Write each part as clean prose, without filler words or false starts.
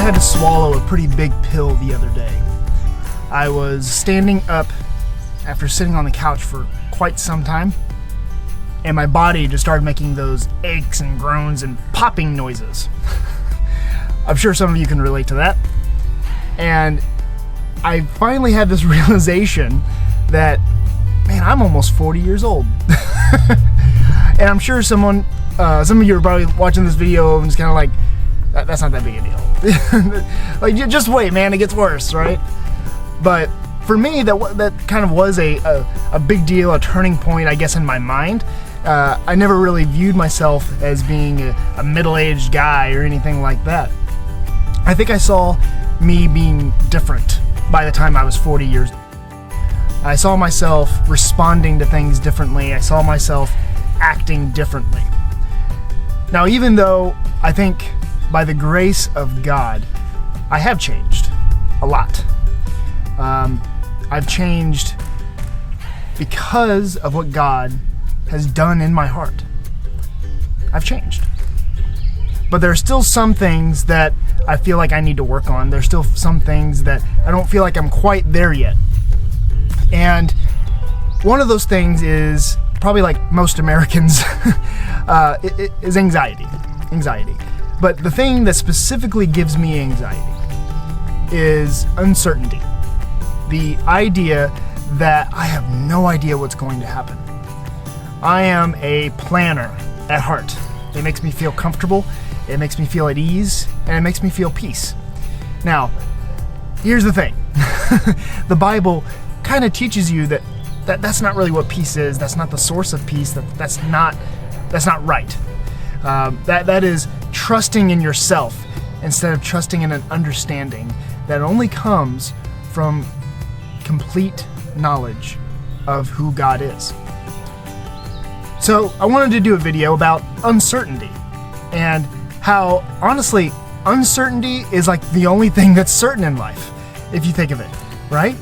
had to swallow a pretty big pill the other day. I was standing up after sitting on the couch for quite some time, and my body just started making those aches and groans and popping noises. I'm sure some of you can relate to that. And I finally had this realization that, man, I'm almost 40 years old. And I'm sure some of you are probably watching this video and just kind of like, that's not that big a deal. Like, just wait, man, it gets worse, right? But for me, that kind of was a big deal, a turning point, I guess, in my mind. I never really viewed myself as being a middle-aged guy or anything like that. I think I saw me being different by the time I was 40 years old. I saw myself responding to things differently. I saw myself acting differently. Now, even though I think by the grace of God, I have changed a lot. I've changed because of what God has done in my heart. I've changed. But there are still some things that I feel like I need to work on. There's still some things that I don't feel like I'm quite there yet. And one of those things is, probably like most Americans, is anxiety. But the thing that specifically gives me anxiety is uncertainty. The idea that I have no idea what's going to happen. I am a planner at heart. It makes me feel comfortable, it makes me feel at ease, and it makes me feel peace. Now, here's the thing. The Bible kind of teaches you that's not really what peace is. That's not the source of peace. That's not right. That is trusting in yourself instead of trusting in an understanding that only comes from complete knowledge of who God is. So I wanted to do a video about uncertainty and how, honestly, uncertainty is like the only thing that's certain in life, if you think of it, right?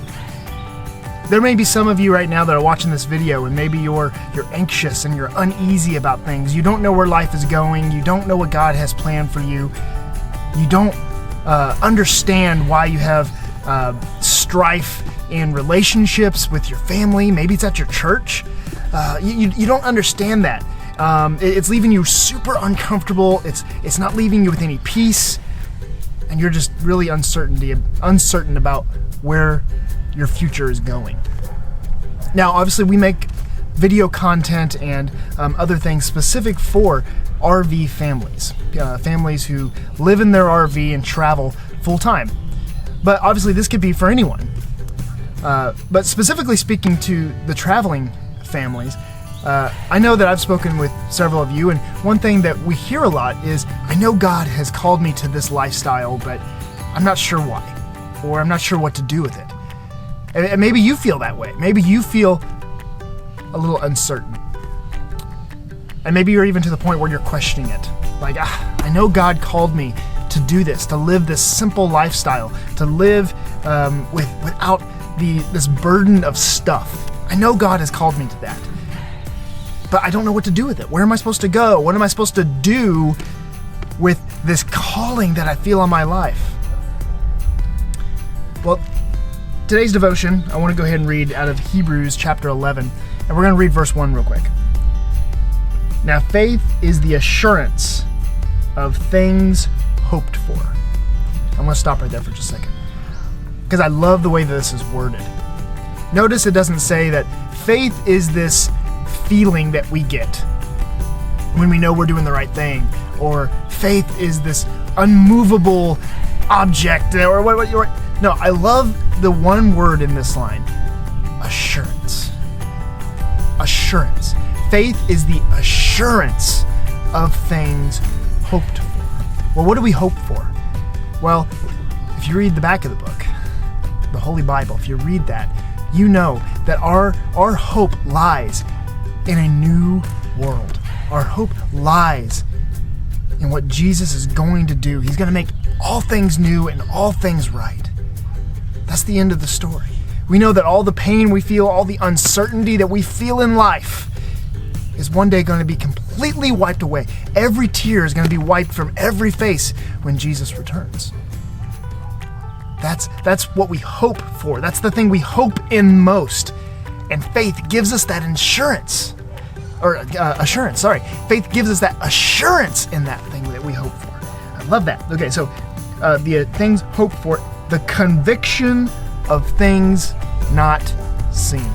There may be some of you right now that are watching this video and maybe you're anxious and you're uneasy about things. You don't know where life is going. You don't know what God has planned for you. You don't understand why you have strife in relationships with your family. Maybe it's at your church. You don't understand that. It's leaving you super uncomfortable. It's not leaving you with any peace, and you're just really uncertain about where your future is going. Now, obviously, we make video content and other things specific for RV families, families who live in their RV and travel full time. But obviously, this could be for anyone. But specifically speaking to the traveling families, I know that I've spoken with several of you, and one thing that we hear a lot is, I know God has called me to this lifestyle, but I'm not sure why, or I'm not sure what to do with it. And maybe you feel that way. Maybe you feel a little uncertain. And maybe you're even to the point where you're questioning it. Like, I know God called me to do this, to live this simple lifestyle, to live without this burden of stuff. I know God has called me to that. But I don't know what to do with it. Where am I supposed to go? What am I supposed to do with this calling that I feel on my life? Well, today's devotion, I want to go ahead and read out of Hebrews chapter 11, and we're going to read verse 1 real quick. Now, faith is the assurance of things hoped for. I'm going to stop right there for just a second, because I love the way that this is worded. Notice it doesn't say that faith is this feeling that we get when we know we're doing the right thing, or faith is this unmovable object, or what. No, I love the one word in this line: assurance. Assurance. Faith is the assurance of things hoped for. Well, what do we hope for? Well, if you read the back of the book, the Holy Bible, if you read that, you know that our hope lies in a new world. Our hope lies in what Jesus is going to do. He's going to make all things new and all things right. That's the end of the story. We know that all the pain we feel, all the uncertainty that we feel in life is one day going to be completely wiped away. Every tear is going to be wiped from every face when Jesus returns. That's what we hope for. That's the thing we hope in most. And faith gives us that assurance. Faith gives us that assurance in that thing that we hope for. I love that. Okay, so the things hoped for, the conviction of things not seen.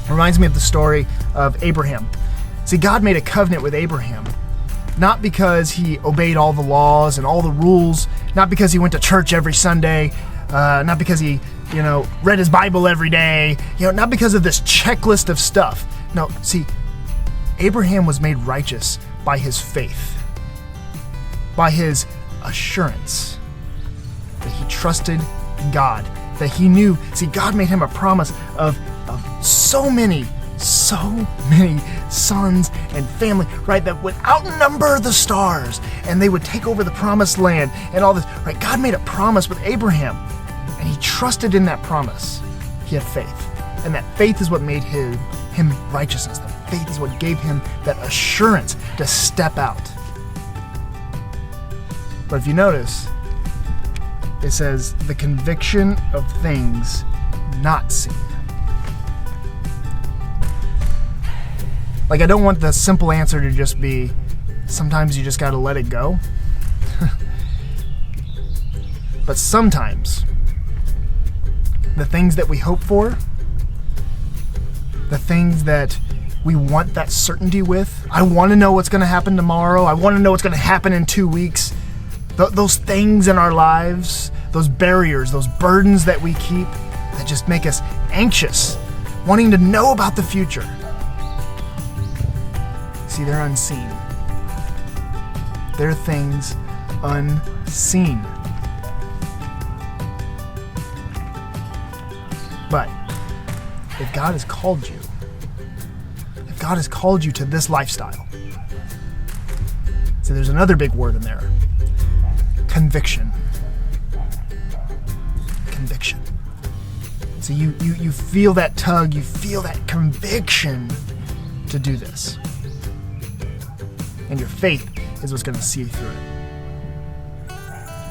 Reminds me of the story of Abraham. See, God made a covenant with Abraham, not because he obeyed all the laws and all the rules, not because he went to church every Sunday, not because he, read his Bible every day, not because of this checklist of stuff. No, see, Abraham was made righteous by his faith, by his assurance that he trusted God, that he knew. See, God made him a promise of so many sons and family, right, that would outnumber the stars, and they would take over the promised land and all this, right? God made a promise with Abraham, and he trusted in that promise. He had faith, and that faith is what made him righteousness. That faith is what gave him that assurance to step out. But if you notice, it says the conviction of things not seen. Like, I don't want the simple answer to just be, sometimes you just got to let it go. But sometimes, the things that we hope for, the things that we want that certainty with, I want to know what's going to happen tomorrow, I want to know what's going to happen in 2 weeks, those things in our lives, those barriers, those burdens that we keep, that just make us anxious, wanting to know about the future. See, they're unseen. They're things unseen. But if God has called you, if God has called you to this lifestyle, so there's another big word in there. Conviction. Conviction. So you feel that tug, you feel that conviction to do this. And your faith is what's going to see you through it.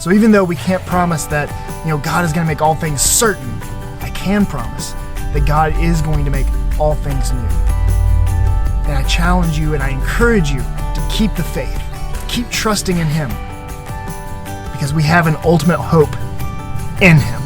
So even though we can't promise that, God is going to make all things certain, I can promise that God is going to make all things new. And I challenge you and I encourage you to keep the faith, keep trusting in Him, because we have an ultimate hope in Him.